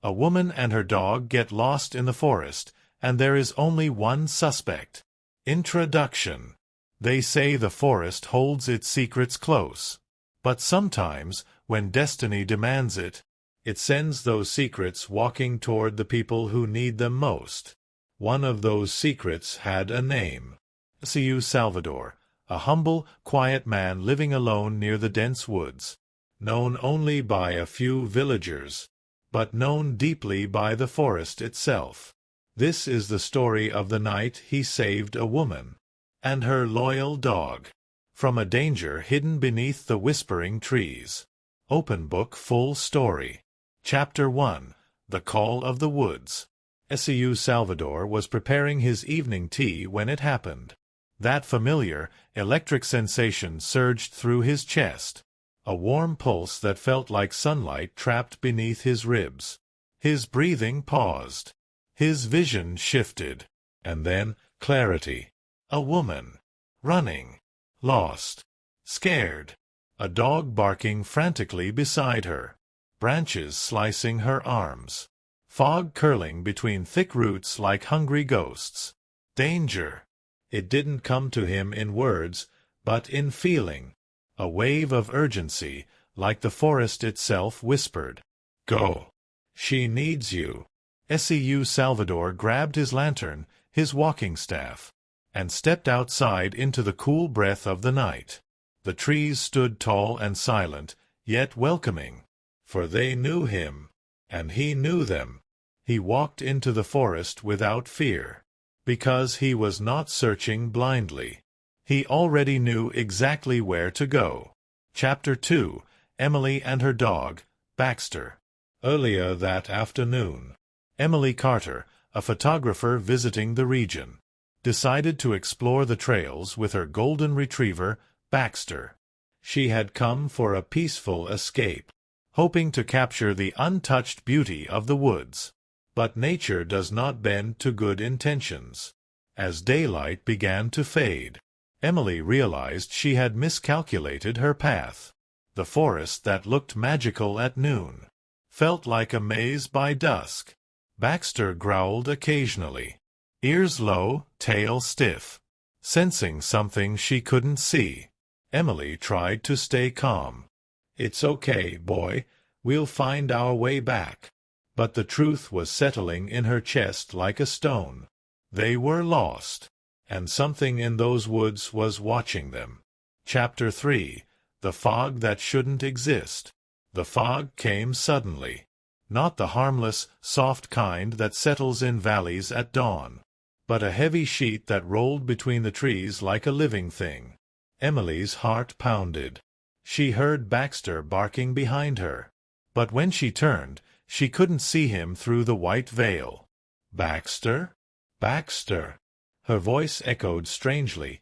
A woman and her dog get lost in the forest, and there is only one suspect. Introduction. They say the forest holds its secrets close. But sometimes, when destiny demands it, it sends those secrets walking toward the people who need them most. One of those secrets had a name. S.U. Salvador, a humble, quiet man living alone near the dense woods, known only by a few villagers, but known deeply by the forest itself. This is the story of the night he saved a woman and her loyal dog from a danger hidden beneath the whispering trees. Open book full story. Chapter 1. The Call of the Woods. S.U. Salvador was preparing his evening tea when it happened. That familiar, electric sensation surged through his chest, a warm pulse that felt like sunlight trapped beneath his ribs. His breathing paused. His vision shifted. And then, clarity. A woman. Running. Lost. Scared. A dog barking frantically beside her. Branches slicing her arms. Fog curling between thick roots like hungry ghosts. Danger. It didn't come to him in words, but in feeling. A wave of urgency, like the forest itself, whispered, "Go. She needs you." S.U. Salvador grabbed his lantern, his walking staff, and stepped outside into the cool breath of the night. The trees stood tall and silent, yet welcoming, for they knew him, and he knew them. He walked into the forest without fear, because he was not searching blindly. He already knew exactly where to go. Chapter 2. Emily and her dog, Baxter. Earlier that afternoon, Emily Carter, a photographer visiting the region, decided to explore the trails with her golden retriever, Baxter. She had come for a peaceful escape, hoping to capture the untouched beauty of the woods. But nature does not bend to good intentions. As daylight began to fade, Emily realized she had miscalculated her path. The forest that looked magical at noon felt like a maze by dusk. Baxter growled occasionally, ears low, tail stiff, sensing something she couldn't see. Emily tried to stay calm. "It's okay, boy. We'll find our way back." But the truth was settling in her chest like a stone. They were lost, and something in those woods was watching them. Chapter 3. The Fog That Shouldn't Exist. The fog came suddenly. Not the harmless, soft kind that settles in valleys at dawn, but a heavy sheet that rolled between the trees like a living thing. Emily's heart pounded. She heard Baxter barking behind her, but when she turned, she couldn't see him through the white veil. "Baxter? Baxter!" Her voice echoed strangely,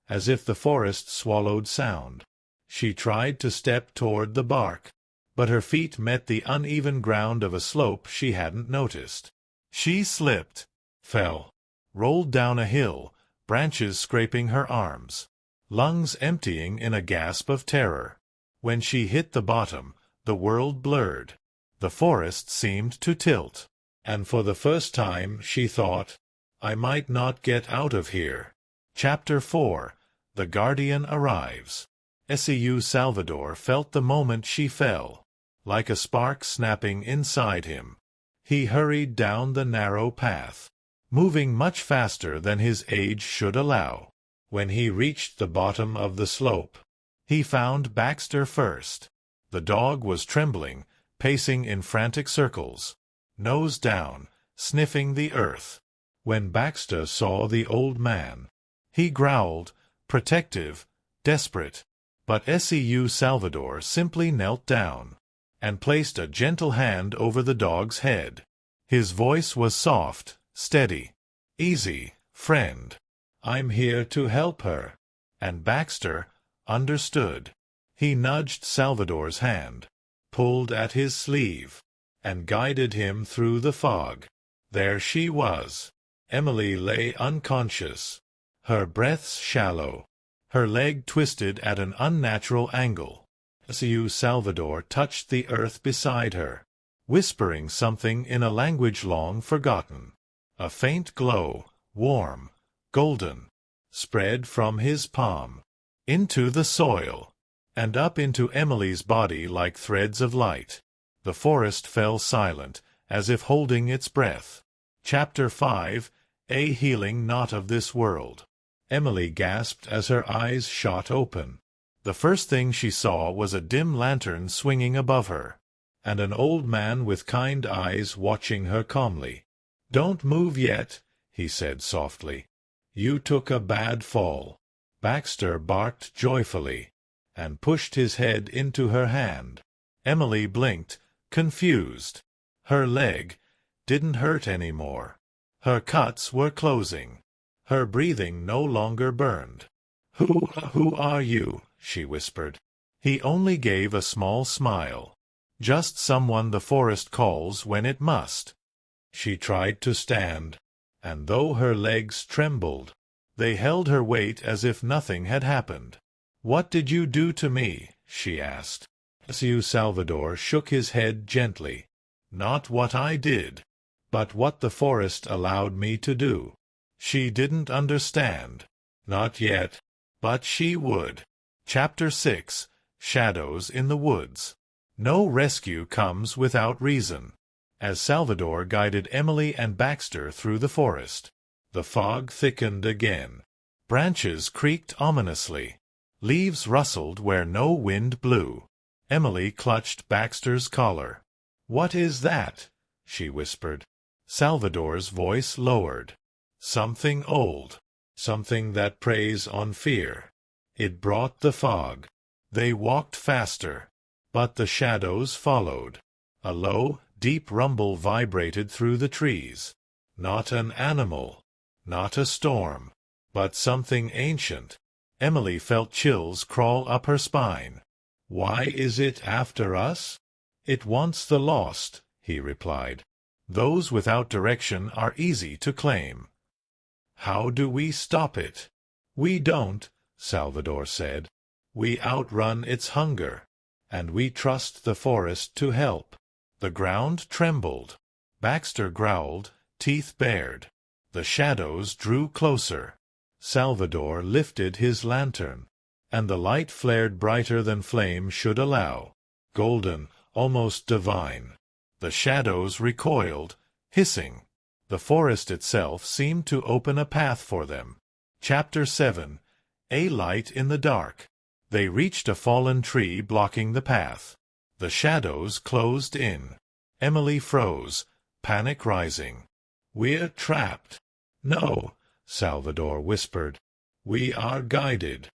as if the forest swallowed sound. She tried to step toward the bark, but her feet met the uneven ground of a slope she hadn't noticed. She slipped, fell, rolled down a hill, branches scraping her arms, lungs emptying in a gasp of terror. When she hit the bottom, the world blurred. The forest seemed to tilt, and for the first time she thought, "I might not get out of here." Chapter 4. The Guardian Arrives. S.U. Salvador felt the moment she fell, like a spark snapping inside him. He hurried down the narrow path, moving much faster than his age should allow. When he reached the bottom of the slope, he found Baxter first. The dog was trembling, pacing in frantic circles, nose down, sniffing the earth. When Baxter saw the old man, he growled, protective, desperate. But S.U. Salvador simply knelt down and placed a gentle hand over the dog's head. His voice was soft, steady. "Easy, friend. I'm here to help her." And Baxter understood. He nudged Salvador's hand, pulled at his sleeve, and guided him through the fog. There she was. Emily lay unconscious, her breaths shallow, her leg twisted at an unnatural angle. S.U. Salvador touched the earth beside her. whispering something in a language long forgotten. A faint glow, warm, golden, spread from his palm into the soil, and up into Emily's body like threads of light. The forest fell silent, as if holding its breath. Chapter 5. A healing not of this world. Emily gasped as her eyes shot open. The first thing she saw was a dim lantern swinging above her, and an old man with kind eyes watching her calmly. "Don't move yet," he said softly. "You took a bad fall." Baxter barked joyfully, and pushed his head into her hand. Emily blinked, confused. Her leg didn't hurt any more. Her cuts were closing. Her breathing no longer burned. Who are you?" she whispered. He only gave a small smile. "Just someone the forest calls when it must." She tried to stand, and though her legs trembled, they held her weight as if nothing had happened. "What did you do to me?" she asked. Salvador shook his head gently. "Not what I did, but what the forest allowed me to do." She didn't understand. Not yet. But she would. Chapter 6. Shadows in the Woods. No rescue comes without reason. As Salvador guided Emily and Baxter through the forest, the fog thickened again. Branches creaked ominously. Leaves rustled where no wind blew. Emily clutched Baxter's collar. "What is that?" she whispered. Salvador's voice lowered. "Something old. Something that preys on fear." It brought the fog. They walked faster, but the shadows followed. A low, deep rumble vibrated through the trees. Not an animal, not a storm, but something ancient. Emily felt chills crawl up her spine. "Why is it after us?" "It wants the lost," he replied. "Those without direction are easy to claim." "How do we stop it?" "We don't," Salvador said. "We outrun its hunger, and we trust the forest to help." The ground trembled. Baxter growled, teeth bared. The shadows drew closer. Salvador lifted his lantern, and the light flared brighter than flame should allow. Golden, almost divine. The shadows recoiled, hissing. The forest itself seemed to open a path for them. Chapter 7. A light in the dark. They reached a fallen tree blocking the path. The shadows closed in. Emily froze, panic rising. "We're trapped." "No," Salvador whispered. "We are guided."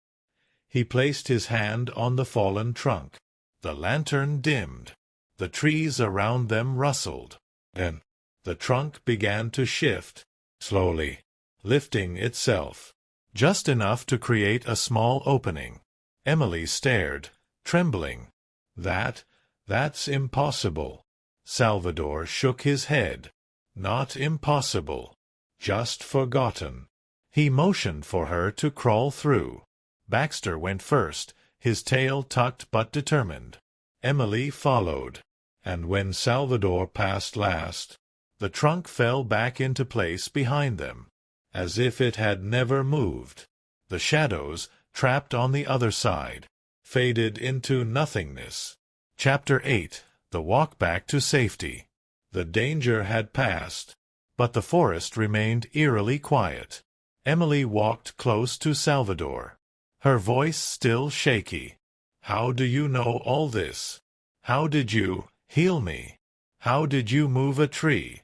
He placed his hand on the fallen trunk. The lantern dimmed. The trees around them rustled. Then the trunk began to shift, slowly, lifting itself, just enough to create a small opening. Emily stared, trembling. That's impossible." Salvador shook his head. "Not impossible. Just forgotten." He motioned for her to crawl through. Baxter went first, his tail tucked but determined. Emily followed, and when Salvador passed last, the trunk fell back into place behind them, as if it had never moved. The shadows, trapped on the other side, faded into nothingness. Chapter 8. The Walk Back to Safety. The danger had passed, but the forest remained eerily quiet. Emily walked close to Salvador, her voice still shaky. "How do you know all this? How did you heal me? How did you move a tree?"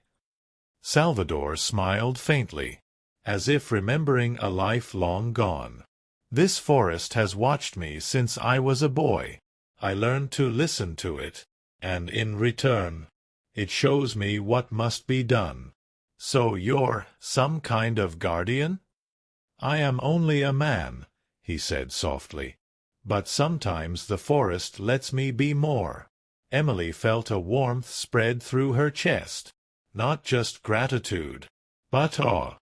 Salvador smiled faintly, as if remembering a life long gone. "This forest has watched me since I was a boy. I learned to listen to it, and in return, it shows me what must be done." "So you're some kind of guardian?" "I am only a man," he said softly. "But sometimes the forest lets me be more." Emily felt a warmth spread through her chest. Not just gratitude, but awe.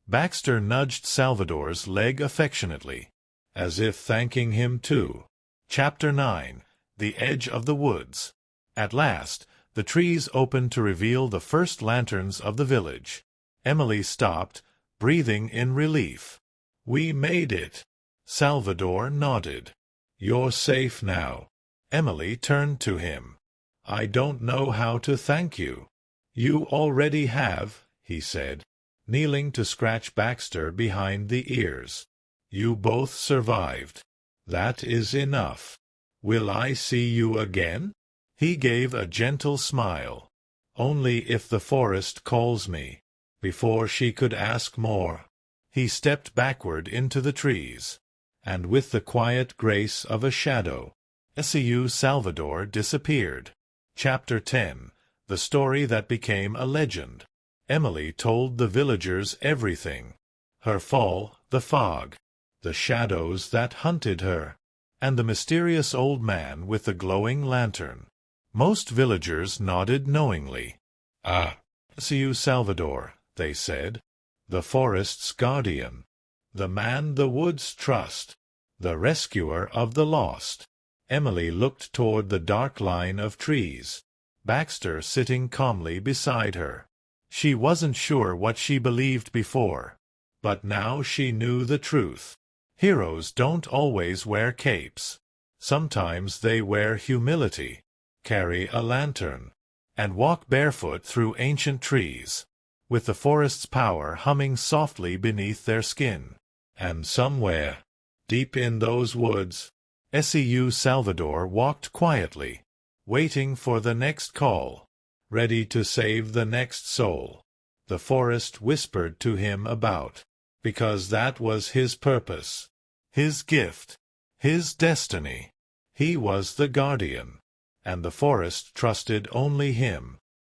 Baxter nudged Salvador's leg affectionately, as if thanking him too. Chapter 9. The Edge of the Woods. At last, the trees opened to reveal the first lanterns of the village. Emily stopped, breathing in relief. "We made it." Salvador nodded. "You're safe now." Emily turned to him. "I don't know how to thank you." "You already have," he said, kneeling to scratch Baxter behind the ears. "You both survived. That is enough. Will I see you again?" He gave a gentle smile. "Only if the forest calls me." Before she could ask more, he stepped backward into the trees, and with the quiet grace of a shadow, S.U. Salvador disappeared. Chapter 10. The Story That Became a Legend. Emily told the villagers everything. Her fall, the fog, the shadows that hunted her, and the mysterious old man with the glowing lantern. Most villagers nodded knowingly. "Ah, S.U. Salvador," they said. "The forest's guardian. The man the woods trust. The rescuer of the lost." Emily looked toward the dark line of trees, Baxter sitting calmly beside her. She wasn't sure what she believed before, but now she knew the truth. Heroes don't always wear capes. Sometimes they wear humility, carry a lantern, and walk barefoot through ancient trees, with the forest's power humming softly beneath their skin. And somewhere, deep in those woods, S.U. Salvador walked quietly, waiting for the next call, ready to save the next soul. The forest whispered to him about, because that was his purpose, his gift, his destiny. He was the guardian, and the forest trusted only him.